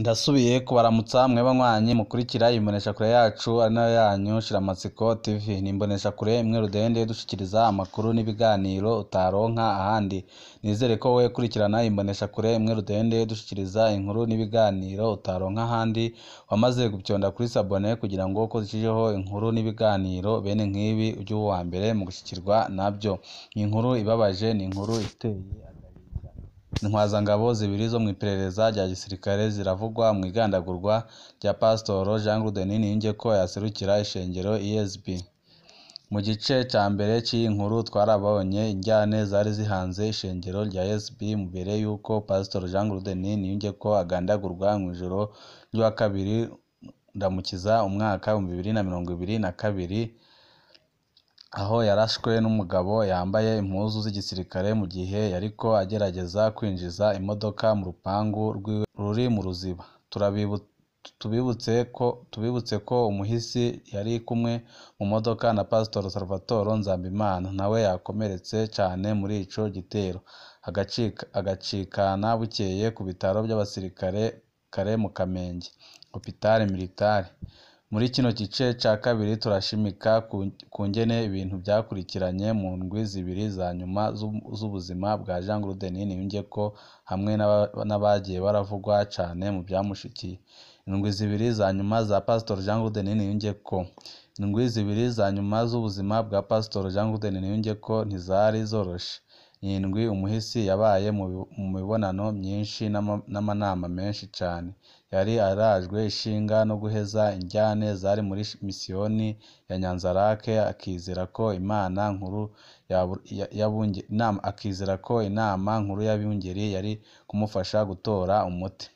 Ndasubiye kubaramutsa mwe banywanyi mukurikira imboneshakure yacu ari nayo yanyu Shiramatsiko TV. Ni imboneshakure imwe rudende dushikiriza amakuru n'ibiganiro utaronka ahandi. Nizere ko we kurikirana imboneshakure imwe rudende dushikiriza inkuru n'ibiganiro utaronka ahandi wamaze gupyonda kuri sabone kugira ngo ko zishijeho inkuru n'ibiganiro bene nk'ibi ujye uwa mbere mu gushikirwa nabyo. Inkuru ibabaje, ni inkuru iteye intwazangabo zibiri zo mw'iperereza rya gisirikare ziravugwa mu igandagurwa rya Pasitoro Jean-Claude Niyonjeko yaserukira ishengero ESB. Mu gice ca mbere cy'iyi nkuru twarabonye injyane zari zihanze ishengero rya ESB mbere yuko Pasitoro Jean-Claude Niyonjeko agandagurwa mu ijoro ry'uwa kabiri ndamukiza umwaka wa 2022 aho yarashwe n'umugabo yambaye impuzu z'igisirikare mu gihe yariko agerageza kwinjiza imodoka mu rupangu ruri mu Ruziba. Tubibutse ko umuhisi yari kumwe mu modoka na Pasitoro Salvatore Nzambimana nawe yakomeretse cyane muri ico gitero agacikana bukeye ku bitaro by'abasirikare kare mu Kamenge hôpital militaire. Muri kino gice ca kabiri turashimika ku ngene ibintu byakurikiranye mu ndwi zibiri za nyuma z'ubuzima bwa Jean-Claude Niyonjeko hamwe n'abagiye baravugwa cane mu byamushikiye. Indwi zibiri za nyuma za Pasitoro Jean-Claude Niyonjeko. Indwi zibiri za nyuma z'ubuzima bwa Pasitoro Jean-Claude Niyonjeko ntizari zoroshe. Ni indwi umuhisi yabaye mu mibonano myinshi n'amanama menshi cane. Yari arajwe ishinga no guheza injyane zari muri misiyoni ya Nyanzarake, akizera ko inama nkuru y'abungeri yari kumufasha gutora umuti.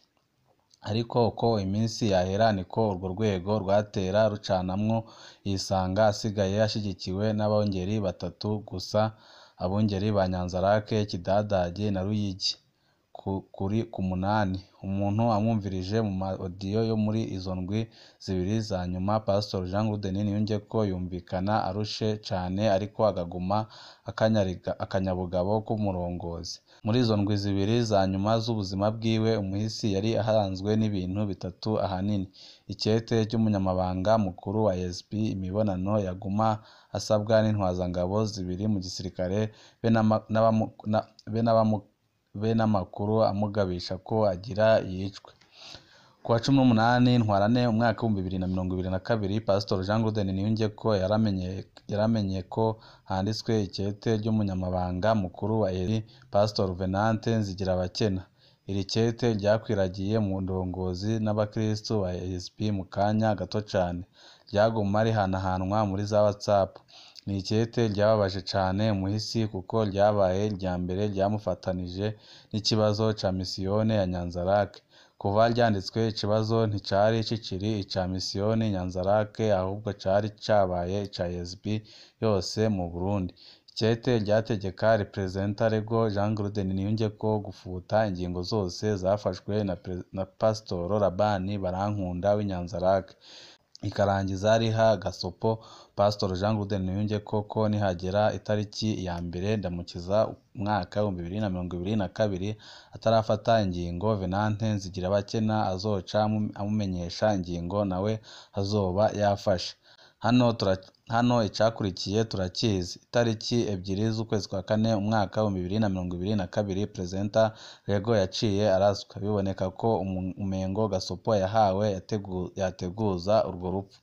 Ariko uko iminsi yahera niko urwo rwego rwatera rucanamwo yisanga asigaye ashigikiwe n'abungeri batatu gusa, abungeri ba Nyanzarake, Kidadage na Ruyigi ku munani. Umuntu amwumvirije mu audio yo muri izo ndwi zibiri za nyuma, Pasitoro Jean-Claude Niyonjeko yumvikana arushe cane ariko agaguma akanyabugabo k'umurongozi. Muri izo ndwi zibiri za nyuma z'ubuzima bwiwe, umuhisi yari ahanzwe n'ibintu bitatu ahanini: ikete ry'umunyamabanga mukuru wa ESB, imibonano yaguma asabwa n'intwazangabo zibiri mu gisirikare be n'amakuru amugabisha ko agira yicwe. Ku wa 18 Ntwarante umwaka wa 2022, Pasitoro Jean-Claude Niyonjeko yaramenye ko handitswe ikete ry'umunyamabanga mukuru wa ESB, Pasitoro Venante Nzigirabakena. Iri kete ryakwiragiye mu ndongozi n'abakristo ba ESB mu kanya gato cane, ryaguma rihanahanwa muri za WhatsApp. Ni ikete ryababaje cane umuhisi kuko ryabaye irya mbere ryamufatanije n'ikibazo ca misiyone ya Nyanzarake. Kuva ryanditswe, ikibazo nticari kikiri ica misiyoni Nyanzarake ahubwo cari cabaye ica ESB yose mu Burundi. Ikete ryategeka Representa Rego Jean-Claude Niyonjeko gufuta ingingo zose zafashwe na Pasitoro Labani Barankunda w'Inyanzarake, ikarangiza riha gasopo Pasitoro Jean-Claude Niyonjeko ko nihagera itariki ya mbere ndamukiza umwaka wa 2022 atarafata ingingo, Venante Nzigirabakena azoca amumenyesha ingingo nawe azoba yafashe. Hano icakurikiye turakizi. Itariki 2 z'ukwezi kwa kane umwaka wa 2022, Presenta Rego yaciye araswa. Biboneka ko umengo gasopo yahawe yateguza urwo rupfu.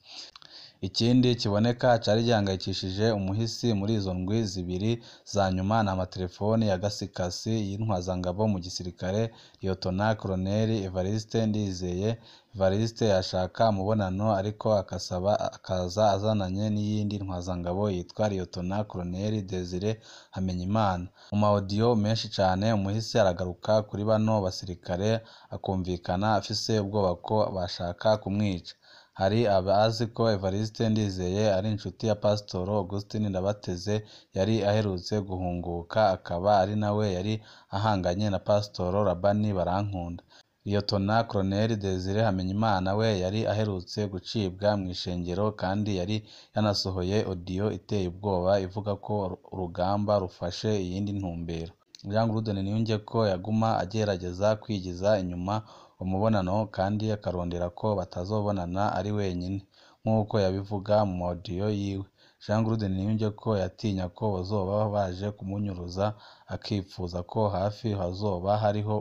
Ikindi kiboneka cari gihangayikishije umuhisi muri izo ndwi zibiri za nyuma n'amatelefoni ya gasikasi y'intwazangabo mu gisirikare, Lieutenant Colonel Evariste Ndizeye. Evariste yashaka umubonano ariko akaza azananye n'iyindi ntwazangabo yitwa Lieutenant Colonel Desire Hamenyimana. Mu ma-audio menshi cane umuhisi aragaruka kuri bano basirikare akumvikana afise ubwoba ko bashaka kumwica. Hari abazi ko Evariste Ndizeye ari inshuti ya Pasitoro Augustin Ndabateze yari aherutse guhunguka, akaba ari nawe yari ahanganye na Pasitoro Labani Barankunda. Lieutenant Colonel Desire Hamenyimana we yari aherutse gucibwa mu ishengero kandi yari yanasohoye audio iteye ubwoba ivuga ko urugamba rufashe iyindi ntumbero. Jean-Claude Niyonjeko yaguma agerageza kwigiza inyuma umubonano kandi akarondera ko batazobonana ari wenyine nk'uko yabivuga mu audio yiwe. Jean Claude Niyonjeko yatinya ko bazoba baje kumunyuruza akipfuza ko hafi hazoba hariho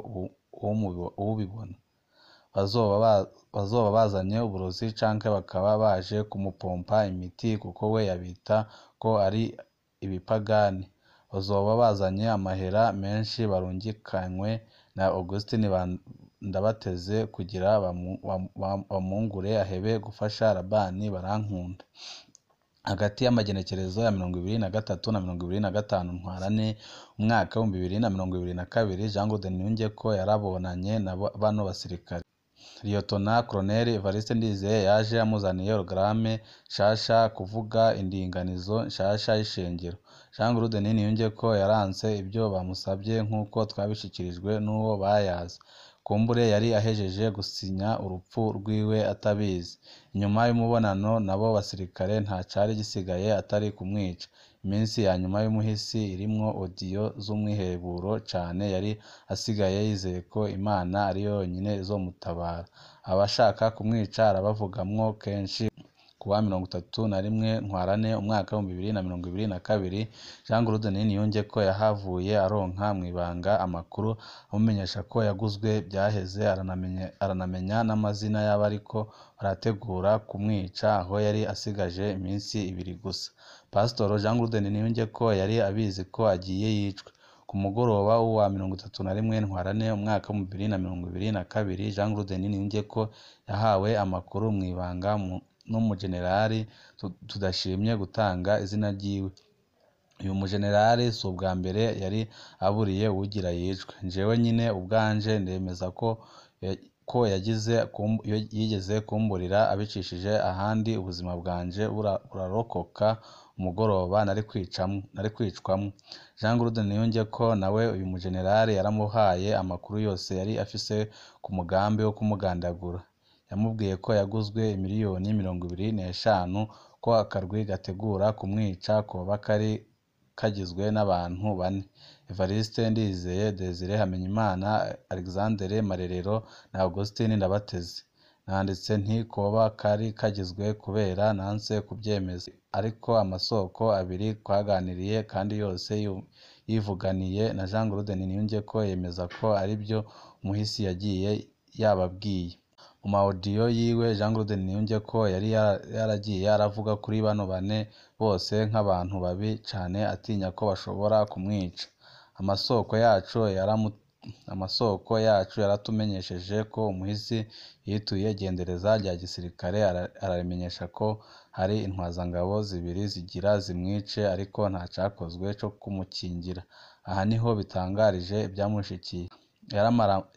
uwubibona, bazoba bazanye uburozi canke bakaba baje kumupompa imiti kuko we yabita ko ari ibipagani, bazoba bazanye amahera menshi barungikanywe na Augustin Ndabateze kugira bamungure ahebe gufasha Labani Barankunda. Hagati y'amagenekerezo ya 23 na 25 Ntwarante umwaka wa 2022 Jean Claude Niyonjeko yarabonanye na bano basirikare. Lieutenant Colonel Evariste Ndizeye yaje amuzaniye orograme nshasha kuvuga indinganizo nshasha y'ishengero. Jean Claude Niyonjeko yaranse ibyo bamusabye nk'uko twabishikirijwe n'uwo bayazi. Kumbure yari ahejeje gusinya urupfu rwiwe atabizi. Inyuma y'umubonano nabo basirikare nta cari gisigaye atari kumwica. Iminsi ya nyuma y'umuhisi irimwo audio z'umwiheburo cane, yari asigaye yizeye ko Imana ari yonyine izomutabara. Abashaka kumwica arabavugamwo kenshi. Kuwa 31 Ntwarante umwaka wa 2022 Jean Claude Niyonjeko yahavuye aronka mwibanga amakuru amumenyesha ko yaguzwe byaheze, aranamenya n'amazina y'abariko barategura kumwica aho yari asigaje iminsi 2 gusa. Pastor Jean Claude Niyonjeko yari abizi ko agiye yicwe. Ku mugoroba wa 31 Ntwarante umwaka wa 2022 Jean Claude Niyonjeko yahawe amakuru mwibanga n'umujenerali tudashimye gutanga izina ryiwe. Uyu mujenerali si ubwa mbere yari aburiye ugira yicwe. Njewe nyine ubwanje ndemeza ko yigeze kumburira abicishije ahandi ubuzima bwanje burarokoka umugoroba nari kwicwamwo. Jean Claude Niyonjeko nawe uyu mujenerali yaramuhaye amakuru yose yari afise ku mugambi wo kumugandagura. Yamubwiye ko yaguzwe miliyoni 25 ko akarwi gategura kumwica koba kari kagizwe n'abantu 4: Evariste Ndizeye, Desire Hamenyimana, Alexandre Marerero na Augustin Ndabateze. Nanditse nti koba kari kagizwe kubera nanse kubyemeza, ariko amasoko abiri twaganiriye kandi yose yivuganiye na Jean Claude Niyonjeko yemeza ko ari byo umuhisi yagiye yababwiye. Mu audio yiwe Jean Claude Niyonjeko yari yaragiye aravuga kuri bano 4 bose nk'abantu babi cane atinya ko bashobora kumwica. Amasoko yacu yaratumenyesheje ko umuhisi yituye gendereza rya gisirikare, aramenyesha ko hari intwazangabo 2 zigira zimwice ariko nta cakozwe cyo kumukingira. Aha niho bitangarije ibyamushikiye.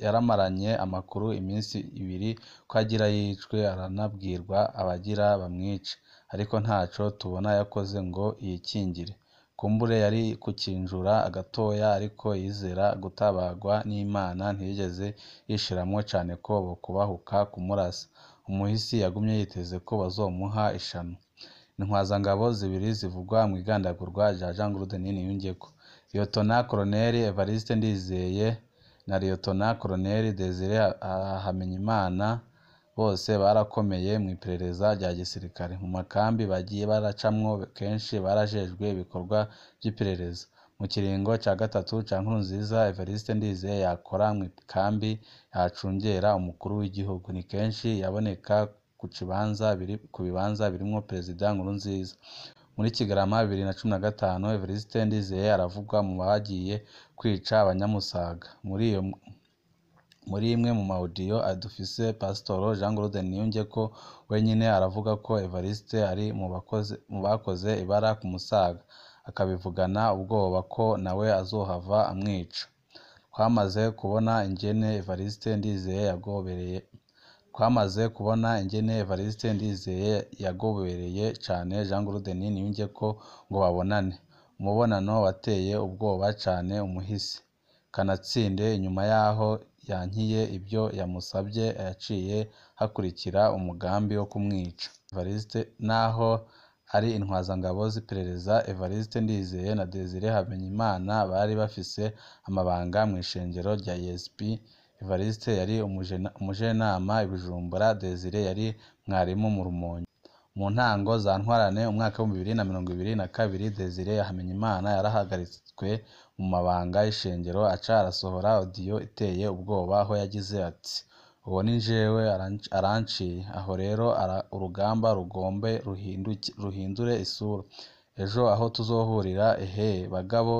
Yaramaranye amakuru iminsi 2 ko agira yicwe, aranabwirwa abagira bamwice, ariko ntaco tubona yakoze ngo yikingire. Kumbure yari kukinjura agatoya, ariko yizera gutabagwa n'Imana ntiyigeze yishiramwo cane ko bokubahuka kumurasa. Umuhisi yagumye yiteze ko bazomuha ishano. Intwazangabo 2 zivugwa mu igandagurwa rya Jean Claude Niyonjeko: Lieutenant Colonel Evariste Ndizeye na Lieutenant Colonel Desire Hamenyimana. Bose barakomeye mu iperereza rya gisirikare. Mu makambi bagiye baracamwo kenshi barajejwe ibikorwa by'iperereza. Mu kiringo ca gatatu ca Nkurunziza, Evariste Ndizeye yakora mu kambi yacungera umukuru w'igihugu. Ni kenshi yaboneka ku bibanza birimwo Perezida Nkurunziza. Muri Kigarama 2015 Evariste Ndizeye aravugwa mu bagiye kwica abanyamusaga. Muri imwe mu audio adufise Pastor Jean Claude Niyonjeko wenyine aravuga ko Evariste ari mu bakoze ibara ku Musaga, akabivugana ubwoba ko nawe azohava amwica. Twamaze kubona ingene Evariste Ndizeye yagobereye cane Jean Claude Niyonjeko ngo babonane. Umubonano wateye ubwoba cane umuhisi. Kanatsinde inyuma yaho yankiye ibyo yamusabye, yaciye hakurikira umugambi wo kumwica. Evariste naho ari intwazangabo z'iperereza, Evariste Ndizeye na Desire Hamenyimana bari bafise amabanga mu ishengero rya ESP Evariste yari umujenama i Bujumbura, Desire yari mwarimu mu Rumonge. Mu ntango za ntwarane umwaka wa 2022 Desire Hamenyimana yarahagaritswe mu mabanga y'ishengero aca arasohora audio iteye ubwoba aho yagize ati uwo ni jewe aranciye aho rero urugamba rugombe ruhindure isura ejo aho tuzohurira bagabo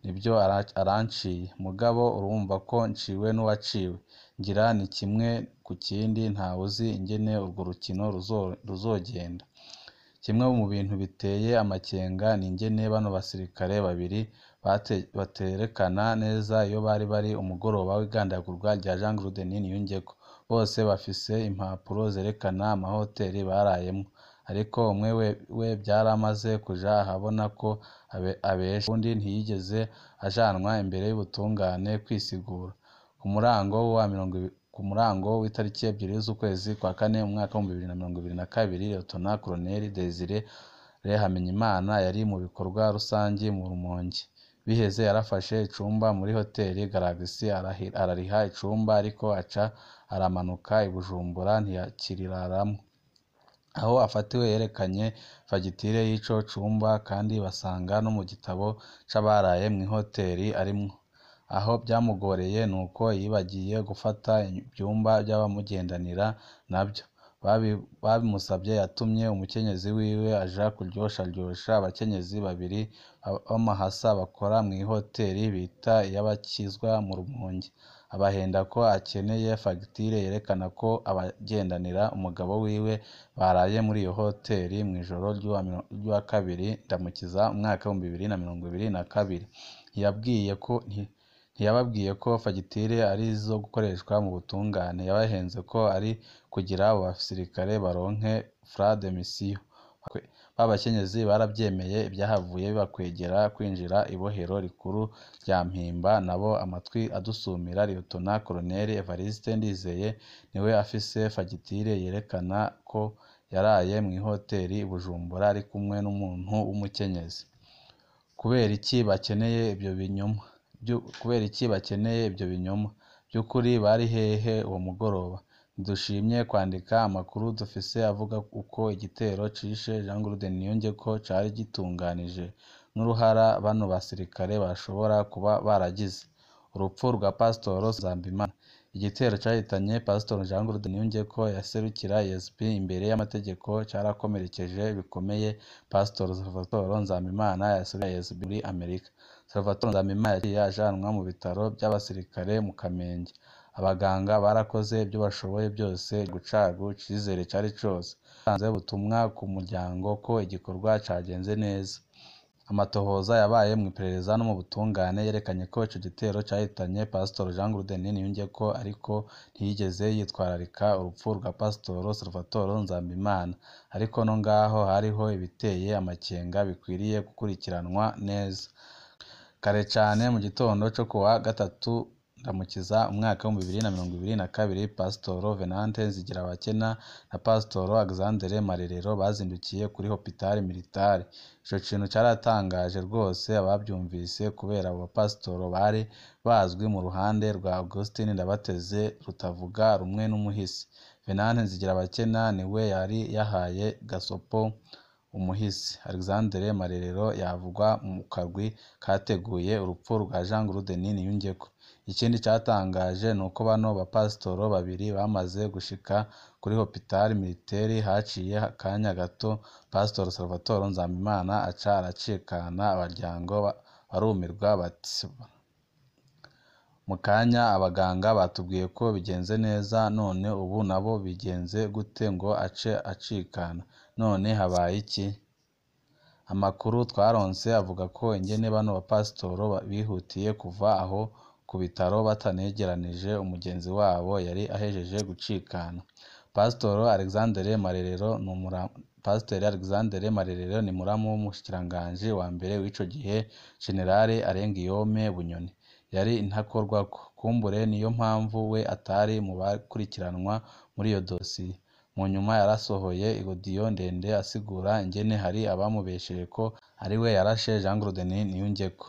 nibyo aranciye mugabo urumva ko nciwe n'uwaciwe ngira ni kimwe ku kindi ntawuzi ingene urwo rukino ruzogenda. Kimwe mu bintu biteye amakenga ni ingene bano basirikare babiri baterekana neza iyo bari umugoroba w'igandagurwa rya Jean Claude Niyongeko. Bose bafise impapuro zerekana amahoteli barayemo, ariko umwe we byaramaze kuja ahabona ko abesha, undi ntiyigeze ajanwa imbere y'ubutungane kwisigura. Ku murango w'itariki 2 z'ukwezi kwa kane umwaka wa 2022 Lieutenant Colonel Desire Hamenyimana yari mu bikorwa rusangi mu Rumonge. Biheze yarafashe icumba muri hoteli Galaxy arariha icumba ariko aca aramanuka i Bujumbura ntiyakiriraramwo. Aho afatiwe yerekanye fagitire y'ico cumba kandi basanga no mu gitabo c'abaraye mu hoteli arimwo. Aho byamugoreye nuko yibagiye gufata ibyumba by'abamugendanira nabyo babimusabye. Yatumye umukenyezi wiwe aja kuryosha abakenyezi babiri b'amahasa bakora mu hoteli bita iy'abakizwa mu Rumonge, abahenda ko akeneye fagitire yerekana ko abagendanira umugabo wiwe baraye muri iyo hoteli mu ijoro ry'uwa kabiri Ndamukiza umwaka wa 2022. Ntiyababwiye ko fagitire ari izo gukoreshwa mu butungane, yabahenze ko ari kugira abo basirikare baronke frais de mission. Babakenyezi barabyemeye, ibyahavuye bibakwegera kwinjira ibohero rikuru rya Mpimba. Nabo amatwi adusumira. Lieutenant Colonel Evariste Ndizeye niwe afise fagitire yerekana ko yaraye mu hoteli i Bujumbura ari kumwe n'umuntu w'umukenyezi. Kubera iki bakeneye ibyo binyoma? By'ukuri bari hehe uwo mugoroba? Ntidushimye kwandika amakuru dufise avuga uko igitero cishe Jean Claude Niyongeko cari gitunganije n'uruhara bano basirikare bashobora kuba baragize. Urupfu rwa Pastor Nzambimana. Igitero cyahitanye Pastor Jean Claude Niyongeko yaserukira ESP imbere y'amategeko cyarakomerekeje bikomeye Pastor Salvatore Nzambimana yaserukira ESP muri Amerika. Salvatore Nzambimana yagiye ajanwa mu bitaro by'abasirikare mu Kamenge. Abaganga barakoze ibyo bashoboye byose gucagu icizere cyari cyose. Batanze ubutumwa ku muryango ko igikorwa cagenze neza. Amatohoza yabaye mu iperereza no mu butungane yerekanye ko ico gitero cyahitanye Pastor Jean Claude Niyongeko, ariko ntiyigeze yitwararika urupfu rwa Pastor Salvatore Nzambimana. Ariko no ngaho hariho ibiteye amakenga bikwiriye gukurikiranwa neza. Kare cane mu gitondo cyo kuwa gatatu Ndamukiza umwaka wa 2022 Pastor Venante Nzigirabakena na Pastor Alexandre Marerero bazindukiye kuri Hopital Militari. Ico kintu cyaratangaje rwose ababyumvise kubera abo pastor bari bazwi mu ruhande rwa Augustin Ndabateze rutavuga rumwe n'umuhisi. Venante Nzigirabakena niwe yari yahaye gasopo umuhisi. Alexandre Marerero yavugwa mu kagwi kateguye urupfu rwa Jean Claude Niyongeko. Ikindi cyatangaje nuko bano bapasitoro babiri bamaze gushika kuri Hopital Militaire haciye akanya gato Pastor Salvatore Nzambimana aca aracikana. Abaryango barumirwa bati mu kanya abaganga batubwiye ko bigenze neza, none ubu nabo bigenze gute ngo ace acikana? None habaye iki? Amakuru twaronse avuga ko ingene bano bapasitoro bihutiye kuva aho ku bitaro batanegeranije umugenzi wabo yari ahejeje gucikana. Pastor Alexandre Marerero ni muramu w'umushikiranganji wa mbere w'ico gihe General Arengiyome Bunyoni. Yari intakorwako. Kumbure niyo mpamvu we atari mu bakurikiranwa muri iyo dosiye. Mu nyuma yarasohoye audio ndende asigura ingene hari abamubesheje ko ari we yarashe Jean Claude Niyongeko.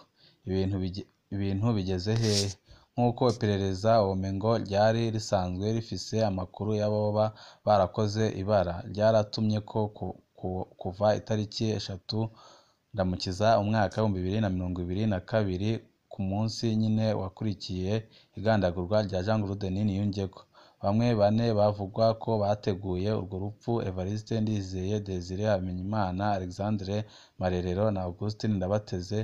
Ibintu bigeze hehe? nk'uko iperereza womengo ryari risanzwe rifise amakuru y'aboba barakoze ibara ryaratumye ko kuva itariki 3 Ndamukiza umwaka w'2022 ku munsi nyine wakurikiye igandagurwa rya Jean Claude Niyonjeko. Bamwe bane bavugwa ko bateguye urwo rupfu Evariste Ndizeye, Desire Hamenyimana, Alexandre Marerero na Augustin Ndabateze.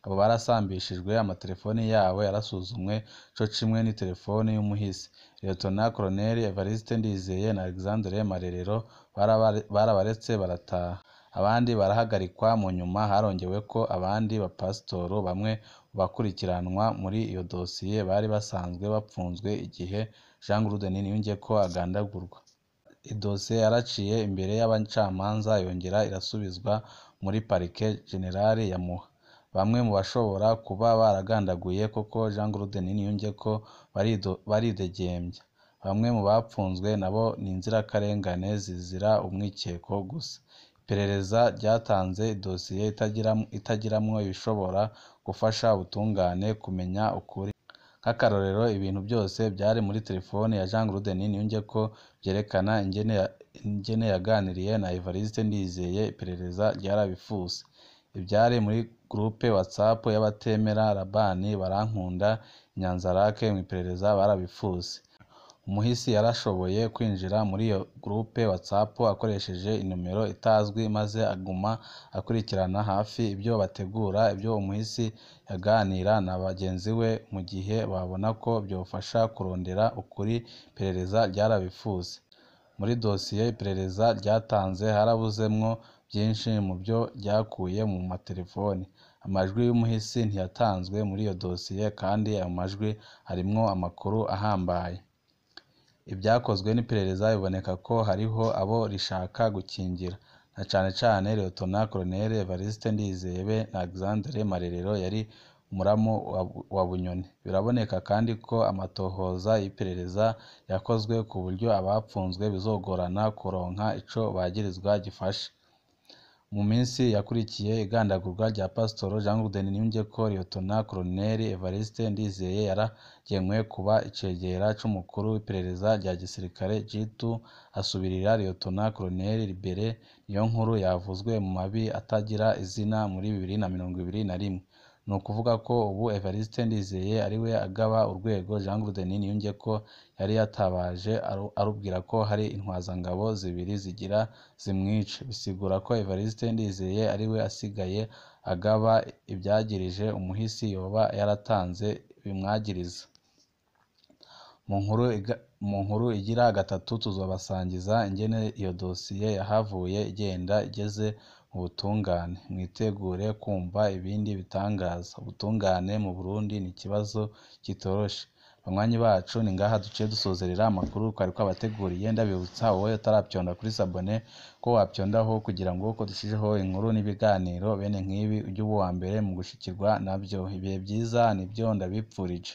Abo barasambishijwe, amatelefoni yabo yarasuzumwe co kimwe n'itelefoni y'umuhisi. Lieutenant Colonel Evariste Ndizeye na Alexandre Marerero barabaretse barataha. Abandi barahagarikwa, mu nyuma harongewe ko abandi bapasitoro bamwe bakurikiranwa muri iyo dosiye bari basanzwe bapfunzwe igihe Jean Claude Niyonjeko agandagurwa. Idosiye yaraciye imbere y'abacamanza yongera irasubizwa muri Parike Generale ya Muha. Bamwe mu bashobora kuba baragandaguye koko Jean Claude Niyonjeko baridegembya. Bamwe mu bapfunzwe nabo ni inzirakarengane zizira umwikeko gusa. Iperereza ryatanze idosiye itagiramwo ibishobora gufasha ubutungane kumenya ukuri. Nk'akarorero, ibintu byose byari muri telefone ya Jean Claude Niyonjeko byerekana ingene yaganiriye na Evariste Ndizeye, iperereza ryarabifuse. Ibyari muri groupe WhatsApp y'abatemera Labani Barankunda Nyanzarake mu iperereza barabifuse. Umuhisi yarashoboye kwinjira muri iyo groupe WhatsApp akoresheje inomero itazwi, maze aguma akurikirana hafi ibyo bategura, ibyo umuhisi yaganira na bagenzi we mu gihe babona ko byofasha kurondera ukuri. Iperereza ryarabifuse. Muri dosiye iperereza ryatanze harabuzemwo byinshi mu byo ryakuye mu matelefoni. Amajwi y'umuhisi ntiyatanzwe muri iyo dosiye, kandi ayo majwi harimwo amakuru ahambaye. Ibyakozwe n'iperereza biboneka ko hariho abo rishaka gukingira, na cane cane Lieutenant Colonel Evariste Ndizeye na Alexandre Marerero yari muramu wa Bunyoni. Biraboneka kandi ko amatohoza y'iperereza yakozwe ku buryo abapfunzwe bizogorana kuronka ico bagirizwa gifashe. Mu minsi yakurikiye igandagurwa rya Pastor Jean Claude Niyonjeko, Lieutenant Colonel Evariste Ndizeye yaragenywe kuba icegera c'umukuru w'iperereza rya gisirikare Jitu, asubirira Lieutenant Colonel Libere Niyonkuru yavuzwe mu mabi atagira izina muri 2021. Ni ukuvuga ko ubu Evariste Ndizeye ariwe agaba urwego Jean Claude Niyonjeko yari yatabaje arubwira ko hari intwazangabo zibiri zigira zimwice. Bisigura ko Evariste Ndizeye ariwe asigaye agaba ibyagirije umuhisi yoba yaratanze bimwagiriza. Mu nkuru igira gatatu tuzobasangiza ingene iyo dosiye yahavuye igenda igeze mu butungane. Mwitegure kumva ibindi bitangaza. Ubutungane mu Burundi ni ikibazo kitoroshe. Banywanyi bacu, ni ngaha duciye dusozerera amakuru twari twabateguriye. Ndabibutsa wowe utarapyonda kuri sabone ko wapyondaho kugira ngo uko dushijeho inkuru n'ibiganiro bene nk'ibi ujye uba uwa mbere mu gushikirwa nabyo. Ibihe byiza nibyo ndabipfurije.